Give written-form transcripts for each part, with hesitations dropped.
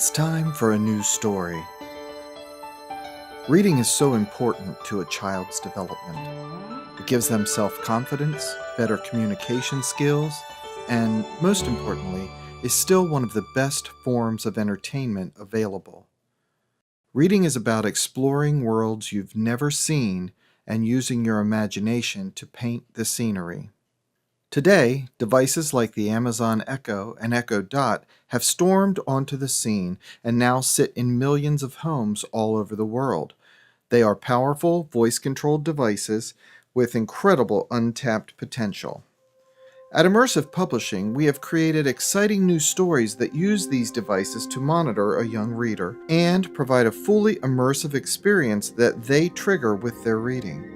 It's time for a new story. Reading is so important to a child's development. It gives them self-confidence, better communication skills, and, most importantly, is still one of the best forms of entertainment available. Reading is about exploring worlds you've never seen and using your imagination to paint the scenery. Today, devices like the Amazon Echo and Echo Dot have stormed onto the scene and now sit in millions of homes all over the world. They are powerful, voice-controlled devices with incredible untapped potential. At Immersive Publishing, we have created exciting new stories that use these devices to monitor a young reader and provide a fully immersive experience that they trigger with their reading.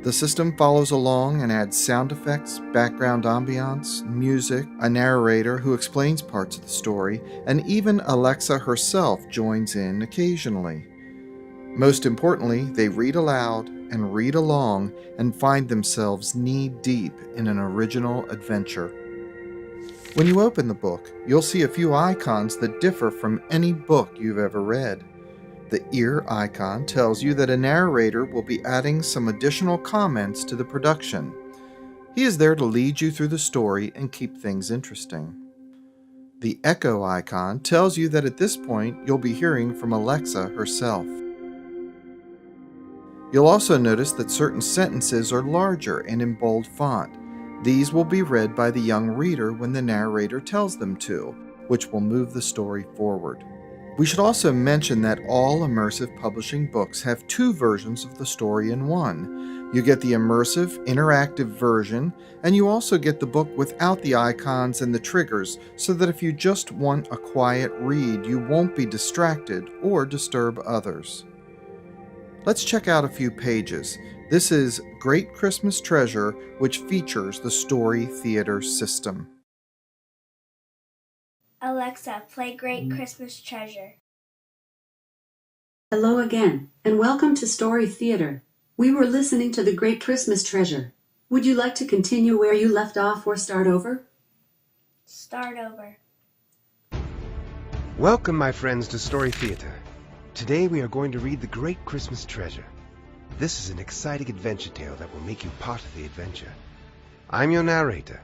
The system follows along and adds sound effects, background ambiance, music, a narrator who explains parts of the story, and even Alexa herself joins in occasionally. Most importantly, they read aloud and read along and find themselves knee-deep in an original adventure. When you open the book, you'll see a few icons that differ from any book you've ever read. The ear icon tells you that a narrator will be adding some additional comments to the production. He is there to lead you through the story and keep things interesting. The echo icon tells you that at this point you'll be hearing from Alexa herself. You'll also notice that certain sentences are larger and in bold font. These will be read by the young reader when the narrator tells them to, which will move the story forward. We should also mention that all Immersive Publishing books have two versions of the story in one. You get the immersive, interactive version, and you also get the book without the icons and the triggers, so that if you just want a quiet read, you won't be distracted or disturb others. Let's check out a few pages. This is Great Christmas Treasure, which features the Story Theater system. Alexa, play Great Christmas Treasure. Hello again, and welcome to Story Theater. We were listening to The Great Christmas Treasure. Would you like to continue where you left off or start over? Start over. Welcome, my friends, to Story Theater. Today we are going to read The Great Christmas Treasure. This is an exciting adventure tale that will make you part of the adventure. I'm your narrator.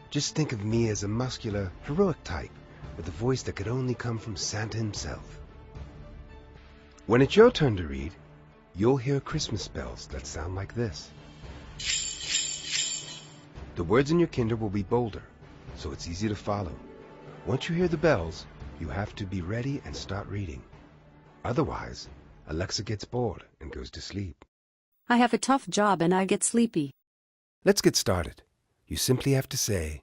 Just think of me as a muscular, heroic type with a voice that could only come from Santa himself. When it's your turn to read, you'll hear Christmas bells that sound like this. The words in your Kindle will be bolder, so it's easy to follow. Once you hear the bells, you have to be ready and start reading. Otherwise, Alexa gets bored and goes to sleep. I have a tough job and I get sleepy. Let's get started. You simply have to say,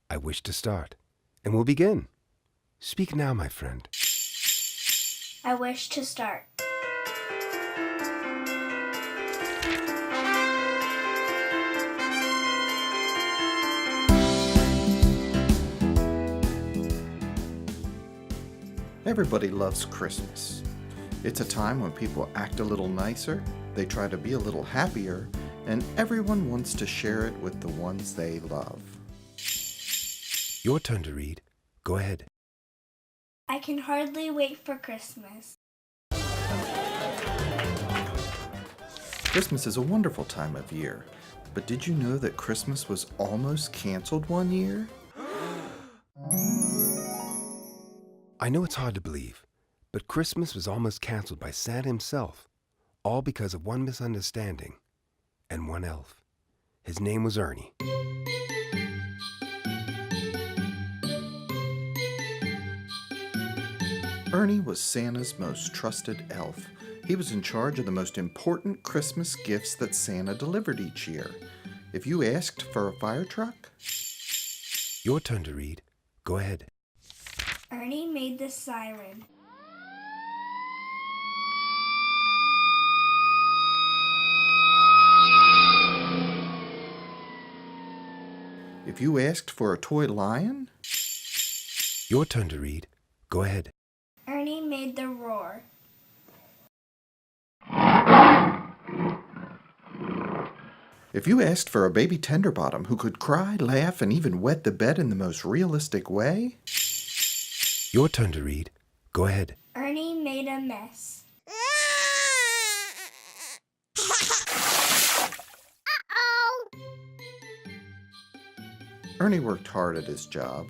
"I wish to start," and we'll begin. Speak now, my friend. I wish to start. Everybody loves Christmas. It's a time when people act a little nicer, they try to be a little happier, and everyone wants to share it with the ones they love. Your turn to read. Go ahead. I can hardly wait for Christmas. Christmas is a wonderful time of year, but did you know that Christmas was almost canceled one year? I know it's hard to believe, but Christmas was almost canceled by Santa himself, all because of one misunderstanding and one elf. His name was Ernie. Ernie was Santa's most trusted elf. He was in charge of the most important Christmas gifts that Santa delivered each year. If you asked for a fire truck, Your turn to read. Go ahead. Ernie made the siren. if you asked for a toy lion, Your turn to read. Go ahead. Ernie made the roar. if you asked for a baby tenderbottom who could cry, laugh, and even wet the bed in the most realistic way, Your turn to read. Go ahead. Ernie made a mess. Ernie worked hard at his job.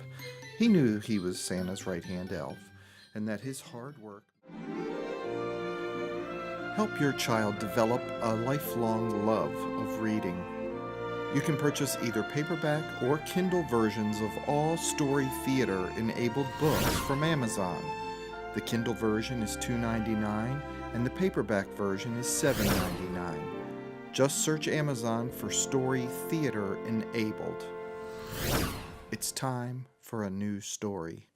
He knew he was Santa's right-hand elf, and that his hard work... Help your child develop a lifelong love of reading. You can purchase either paperback or Kindle versions of all Story Theater-enabled books from Amazon. The Kindle version is $2.99, and the paperback version is $7.99. Just search Amazon for Story Theater Enabled. It's time for a new story.